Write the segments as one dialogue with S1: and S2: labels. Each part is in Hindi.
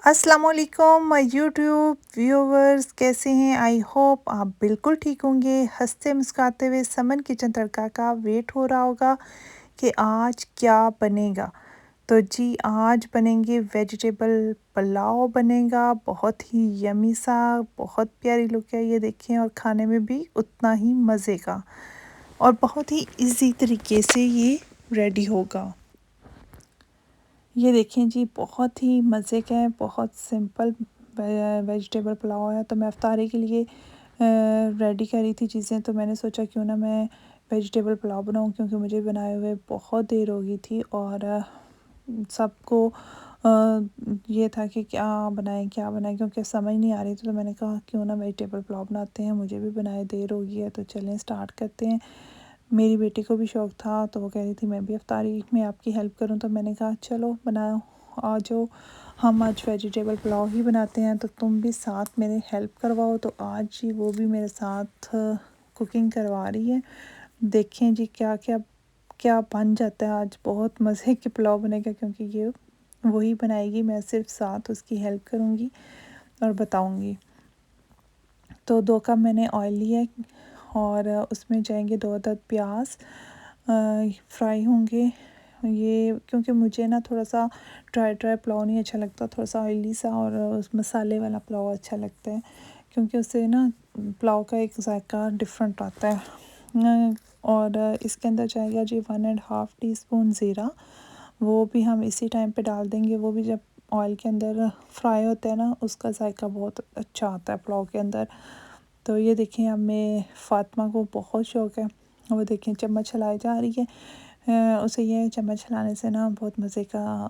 S1: अस्सलाम वालेकुम माय यूट्यूब व्यूवर्स, कैसे हैं? आई होप आप बिल्कुल ठीक होंगे। हंसते मुस्कुराते हुए समन किचन तड़का का वेट हो रहा होगा कि आज क्या बनेगा। तो जी आज बनेंगे वेजिटेबल पुलाव बनेगा, बहुत ही यमी सा, बहुत प्यारी लुक है ये देखें, और खाने में भी उतना ही मज़े का और बहुत ही इजी तरीके से ये रेडी होगा। ये देखें जी, बहुत ही मज़े का है, बहुत सिंपल वेजिटेबल पुलाव है। तो मैं अफ्तारी के लिए रेडी करी थी चीज़ें, तो मैंने सोचा क्यों ना मैं वेजिटेबल पुलाव बनाऊं, क्योंकि मुझे बनाए हुए बहुत देर हो गई थी और सबको ये था कि क्या बनाएं, क्योंकि समझ नहीं आ रही थी। तो मैंने कहा क्यों ना वेजिटेबल पुलाव बनाते हैं, मुझे भी बनाए देर हो गई है, तो चलें स्टार्ट करते हैं। मेरी बेटी को भी शौक़ था, तो वो कह रही थी मैं भी अफ्तारी में आपकी हेल्प करूं, तो मैंने कहा चलो बनाओ, आ जाओ, हम आज वेजिटेबल पुलाव ही बनाते हैं, तो तुम भी साथ मेरे हेल्प करवाओ। तो आज जी वो भी मेरे साथ कुकिंग करवा रही है। देखें जी क्या क्या क्या बन जाता है। आज बहुत मज़े के पुलाव बनेगा, क्योंकि ये वही बनाएगी, मैं सिर्फ साथ उसकी हेल्प करूँगी और बताऊँगी। तो 2 कप मैंने ऑयल लिया और उसमें जाएंगे 2 अदद प्याज फ्राई होंगे। ये क्योंकि मुझे ना थोड़ा सा ड्राई ड्राई पुलाव नहीं अच्छा लगता, थोड़ा सा ऑयली सा और उस मसाले वाला पुलाव अच्छा लगता है, क्योंकि उससे ना पुलाव का एक जायका डिफरेंट आता है। और इसके अंदर जाएगा जी 1.5 टीस्पून ज़ीरा, वो भी हम इसी टाइम पे डाल देंगे। वो भी जब ऑयल के अंदर फ्राई होता है ना, उसका जायका बहुत अच्छा आता है पुलाव के अंदर। तो ये देखें, अब मैं फ़ातिमा को बहुत शौक़ है, वो देखें चम्मच हिलाई जा रही है। उसे ये चम्मच हिलाने से ना बहुत मज़े का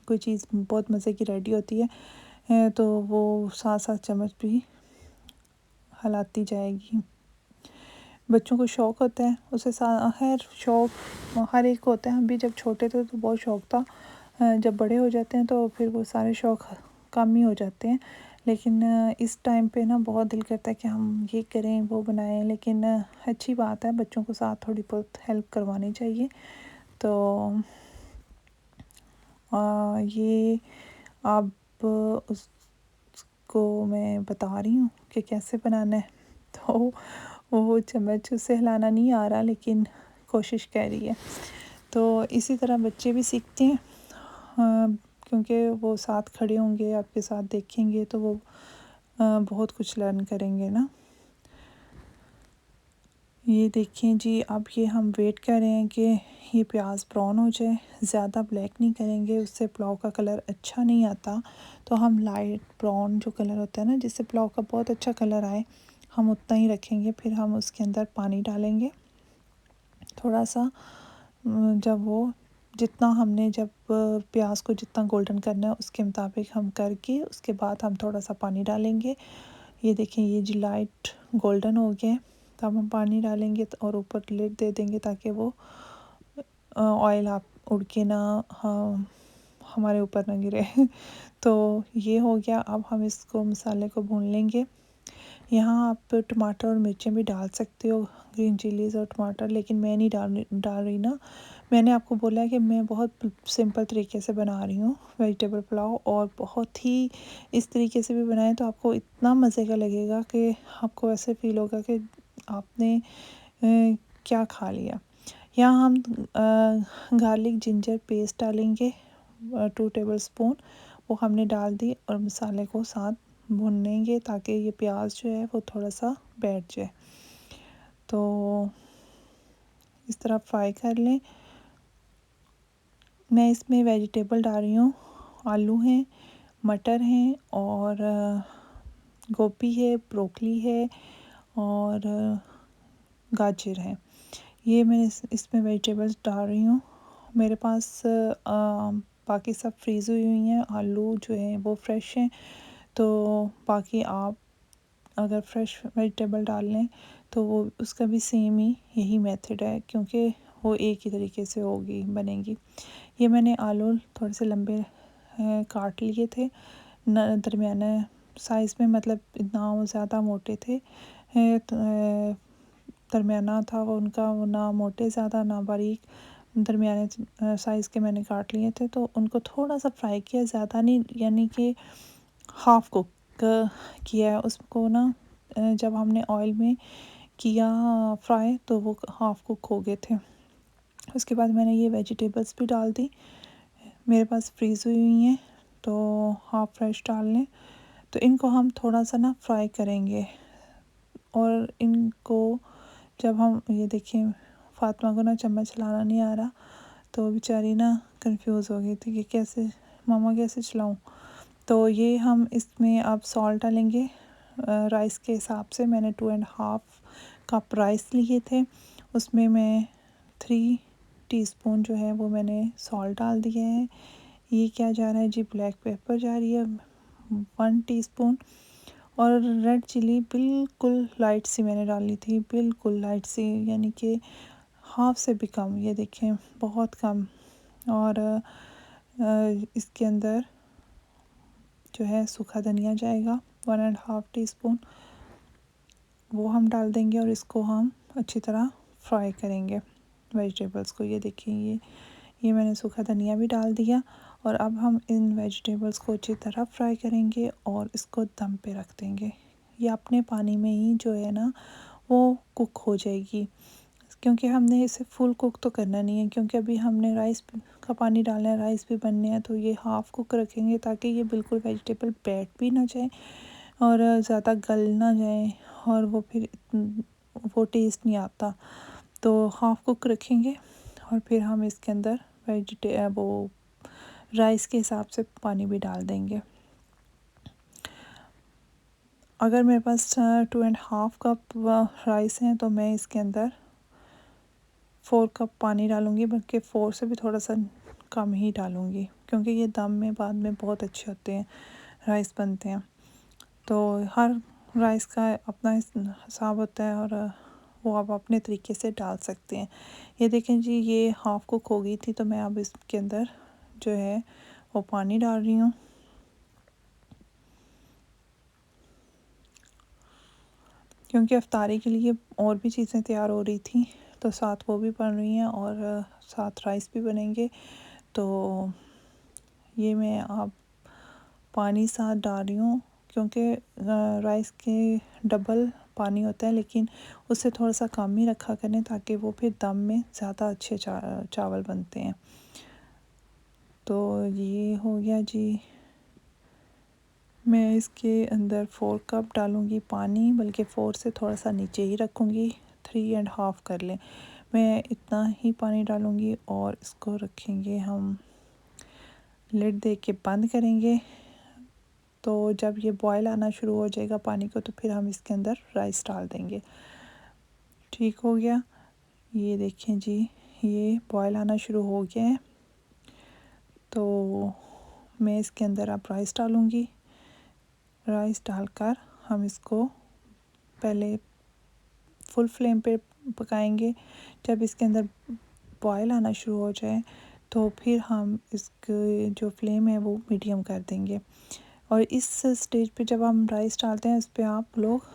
S1: कोई चीज़ बहुत मज़े की रेडी होती है, तो वो साथ साथ चम्मच भी हिलाती जाएगी। बच्चों को शौक़ होता है, उसे हर शौक़ हर एक को होता है। हम भी जब छोटे थे तो बहुत शौक़ था, जब बड़े हो जाते हैं तो फिर वो सारे शौक़ कम ही हो जाते हैं। लेकिन इस टाइम पे ना बहुत दिल करता है कि हम ये करें वो बनाएं, लेकिन अच्छी बात है, बच्चों को साथ थोड़ी बहुत हेल्प करवानी चाहिए। तो ये अब उसको मैं बता रही हूँ कि कैसे बनाना है। तो वो चम्मच से हिलाना नहीं आ रहा, लेकिन कोशिश कर रही है। तो इसी तरह बच्चे भी सीखते हैं, क्योंकि वो साथ खड़े होंगे, आपके साथ देखेंगे, तो वो बहुत कुछ लर्न करेंगे ना। ये देखें जी, अब ये हम वेट कर रहे हैं कि ये प्याज ब्राउन हो जाए, ज़्यादा ब्लैक नहीं करेंगे, उससे पुलाव का कलर अच्छा नहीं आता। तो हम लाइट ब्राउन जो कलर होता है ना, जिससे पुलाव का बहुत अच्छा कलर आए, हम उतना ही रखेंगे। फिर हम उसके अंदर पानी डालेंगे थोड़ा सा, जब वो जितना हमने जब प्याज को जितना गोल्डन करना है उसके मुताबिक हम करके, उसके बाद हम थोड़ा सा पानी डालेंगे। ये देखें, ये जी लाइट गोल्डन हो गया, तब हम पानी डालेंगे और ऊपर लिड दे देंगे, ताकि वो ऑयल आप उड़ के ना हमारे ऊपर ना गिरे। तो ये हो गया। अब हम इसको मसाले को भून लेंगे। यहाँ आप टमाटर और मिर्चें भी डाल सकते हो, ग्रीन चिलीज़ और टमाटर, लेकिन मैं नहीं डाल रही ना। मैंने आपको बोला है कि मैं बहुत सिंपल तरीके से बना रही हूँ वेजिटेबल पुलाव, और बहुत ही इस तरीके से भी बनाएं तो आपको इतना मज़े का लगेगा कि आपको ऐसे फ़ील होगा कि आपने क्या खा लिया। यहाँ हम गार्लिक जिंजर पेस्ट डालेंगे 2 टेबलस्पून, वो हमने डाल दी, और मसाले को साथ भूनेंगे ताकि ये प्याज जो है वो थोड़ा सा बैठ जाए। तो इस तरह फ्राई कर लें। मैं इसमें वेजिटेबल डाल रही हूँ, आलू हैं, मटर हैं, और गोभी है, ब्रोकली है, और गाजर है। ये मैं इसमें वेजिटेबल्स डाल रही हूँ। मेरे पास बाकी सब फ्रीज़ हुई हैं। आलू जो हैं वो फ्रेश हैं, तो बाकी आप अगर फ्रेश वेजिटेबल डाल लें तो वो उसका भी सेम ही यही मेथड है, क्योंकि वो एक ही तरीके से बनेगी। ये मैंने आलू थोड़े से लंबे काट लिए थे, दरमियाना साइज़ में, मतलब इतना ज़्यादा मोटे थे, दरमियाना था वो उनका, वो ना मोटे ज़्यादा ना बारीक, दरमियाने साइज़ के मैंने काट लिए थे, तो उनको थोड़ा सा फ्राई किया, ज़्यादा नहीं, यानी कि हाफ़ कुक किया है उसको ना। जब हमने ऑयल में किया फ्राई तो वो हाफ़ कुक हो गए थे। उसके बाद मैंने ये वेजिटेबल्स भी डाल दी, मेरे पास फ्रीज़ हुई हुई हैं, तो हाफ़ फ्रेश डाल लें। तो इनको हम थोड़ा सा ना फ्राई करेंगे, और इनको जब हम, ये देखिए फ़ातिमा को ना चम्मच चलाना नहीं आ रहा, तो बेचारी ना कंफ्यूज हो गई थी कि कैसे मम्मा कैसे चलाऊं। तो ये हम इसमें अब सॉल्ट डालेंगे राइस के हिसाब से। मैंने 2.5 कप राइस लिए थे, उसमें मैं 3 टीस्पून जो है वो मैंने सॉल्ट डाल दिया है। ये क्या जा रहा है जी, ब्लैक पेपर जा रही है 1 टीस्पून, और रेड चिली बिल्कुल लाइट सी मैंने डाली थी, बिल्कुल लाइट सी, यानी कि हाफ से भी कम, ये देखें बहुत कम। और इसके अंदर जो है सूखा धनिया जाएगा 1.5 टीस्पून, वो हम डाल देंगे, और इसको हम अच्छी तरह फ्राई करेंगे वेजिटेबल्स को। ये देखिए ये मैंने सूखा धनिया भी डाल दिया, और अब हम इन वेजिटेबल्स को अच्छी तरह फ्राई करेंगे और इसको दम पे रख देंगे। ये अपने पानी में ही जो है ना वो कुक हो जाएगी, क्योंकि हमने इसे फुल कुक तो करना नहीं है, क्योंकि अभी हमने राइस का पानी डालना है, राइस भी बनने हैं, तो ये हाफ़ कुक रखेंगे ताकि ये बिल्कुल वेजिटेबल बैठ भी ना जाए और ज़्यादा गल ना जाए, और वो फिर वो टेस्ट नहीं आता। तो हाफ़ कुक रखेंगे, और फिर हम इसके अंदर वो राइस के हिसाब से पानी भी डाल देंगे। अगर मेरे पास 2.5 कप राइस हैं, तो मैं इसके अंदर 4 कप पानी डालूँगी, बल्कि 4 से भी थोड़ा सा कम ही डालूँगी, क्योंकि ये दम में बाद में बहुत अच्छे होते हैं, राइस बनते हैं। तो हर राइस का अपना हिसाब होता है, और वो आप अपने तरीके से डाल सकते हैं। ये देखें जी, ये हाफ़ कुक हो गई थी, तो मैं अब इसके अंदर जो है वो पानी डाल रही हूँ। क्योंकि अफ्तारी के लिए और भी चीज़ें तैयार हो रही थी, तो साथ वो भी बन रही हैं और साथ राइस भी बनेंगे। तो ये मैं अब पानी साथ डाल रही हूँ, क्योंकि राइस के डबल पानी होता है, लेकिन उससे थोड़ा सा कम ही रखा करें, ताकि वो फिर दम में ज़्यादा अच्छे चावल बनते हैं। तो ये हो गया जी। मैं इसके अंदर 4 कप डालूँगी पानी, बल्कि 4 से थोड़ा सा नीचे ही रखूँगी, 3.5 कर लें। मैं इतना ही पानी डालूँगी, और इसको रखेंगे हम, लिड दे के बंद करेंगे। तो जब ये बॉयल आना शुरू हो जाएगा पानी को, तो फिर हम इसके अंदर राइस डाल देंगे। ठीक हो गया। ये देखें जी, ये बॉयल आना शुरू हो गया है, तो मैं इसके अंदर अब राइस डालूँगी। राइस डालकर हम इसको पहले फुल फ्लेम पे पकाएंगे। जब इसके अंदर बॉयल आना शुरू हो जाए, तो फिर हम इसके जो फ्लेम है वो मीडियम कर देंगे। और इस स्टेज पे जब हम राइस डालते हैं, इस पे आप लोग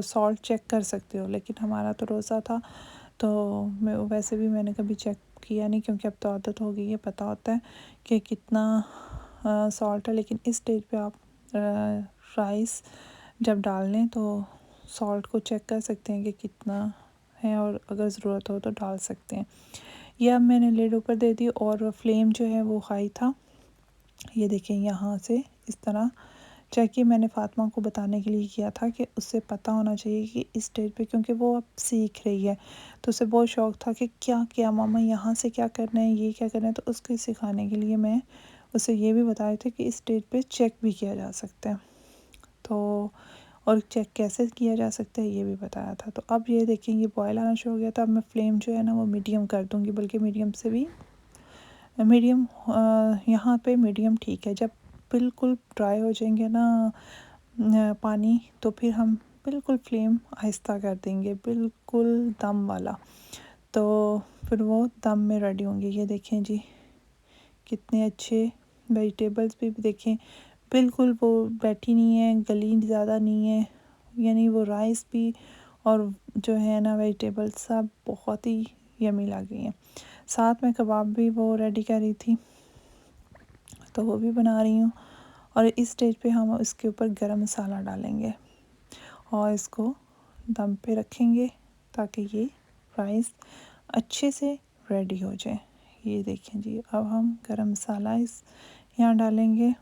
S1: सॉल्ट चेक कर सकते हो, लेकिन हमारा तो रोज़ा था, तो मैं वैसे भी मैंने कभी चेक किया नहीं, क्योंकि अब तो आदत हो गई है, पता होता है कि कितना सॉल्ट है। लेकिन इस स्टेज पे आप राइस जब डाल लें, तो सॉल्ट को चेक कर सकते हैं कि कितना है, और अगर ज़रूरत हो तो डाल सकते हैं। ये अब मैंने लिड ऊपर दे दी, और फ्लेम जो है वो हाई था। ये देखें, यहाँ से इस तरह चेक, ये मैंने फ़ातिमा को बताने के लिए किया था कि उससे पता होना चाहिए कि इस स्टेज पे, क्योंकि वो अब सीख रही है, तो उसे बहुत शौक़ था कि क्या क्या मामा यहाँ से क्या करना है, ये क्या करना है। तो उसको सिखाने के लिए मैं उसे ये भी बताए थे कि इस स्टेज पे चेक भी किया जा सकता है, तो और चेक कैसे किया जा सकता है ये भी बताया था। तो अब ये देखें, ये बॉयल आना शुरू हो गया था। अब मैं फ्लेम जो है ना वो मीडियम कर दूँगी, बल्कि मीडियम से भी मीडियम, यहाँ पे मीडियम ठीक है। जब बिल्कुल ड्राई हो जाएंगे ना पानी, तो फिर हम बिल्कुल फ्लेम आहिस्ता कर देंगे, बिल्कुल दम वाला, तो फिर वो दम में रेडी होंगे। ये देखें जी, कितने अच्छे वेजिटेबल्स भी देखें, बिल्कुल वो बैठी नहीं है, गली ज़्यादा नहीं है, यानी वो राइस भी और जो है ना वेजिटेबल्स सब बहुत ही यमी लग रही हैं। साथ में कबाब भी वो रेडी कर रही थी, तो वो भी बना रही हूँ। और इस स्टेज पे हम इसके ऊपर गरम मसाला डालेंगे और इसको दम पे रखेंगे ताकि ये राइस अच्छे से रेडी हो जाए। ये देखें जी, अब हम गरम मसाला इस यहाँ डालेंगे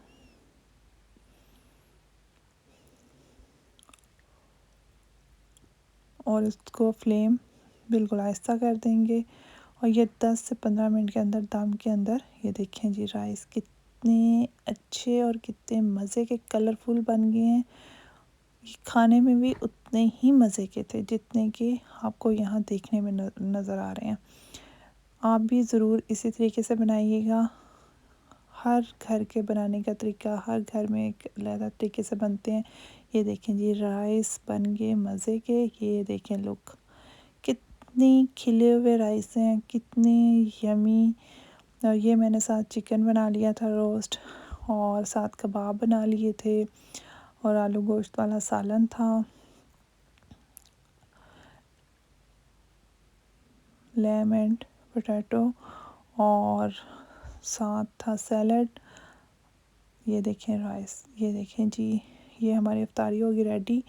S1: और इसको फ्लेम बिल्कुल आहिस्ता कर देंगे और ये 10 से 15 मिनट के अंदर दम के अंदर ये देखें जी राइस कितने अच्छे और कितने मज़े के कलरफुल बन गए हैं। ये खाने में भी उतने ही मज़े के थे जितने कि आपको यहाँ देखने में नज़र आ रहे हैं। आप भी ज़रूर इसी तरीके से बनाइएगा। हर घर के बनाने का तरीका हर घर में एक अलग तरीके से बनते हैं। ये देखें जी राइस बन गए मज़े के। ये देखें लुक, कितने खिले हुए राइस हैं, कितने यमी। और ये मैंने साथ चिकन बना लिया था रोस्ट और साथ कबाब बना लिए थे और आलू गोश्त वाला सालन था, लैम एंड पोटैटो और साथ था सैलड। ये देखें राइस, ये देखें जी, ये हमारी इफ्तारी होगी रेडी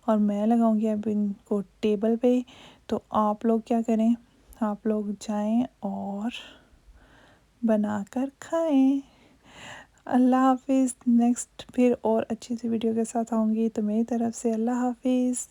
S1: और मैं लगाऊंगी अब इनको टेबल पे। तो आप लोग क्या करें, आप लोग जाएं और बनाकर खाएं। अल्लाह हाफिज़। नेक्स्ट फिर और अच्छी सी वीडियो के साथ आऊँगी, तो मेरी तरफ से अल्लाह हाफिज़।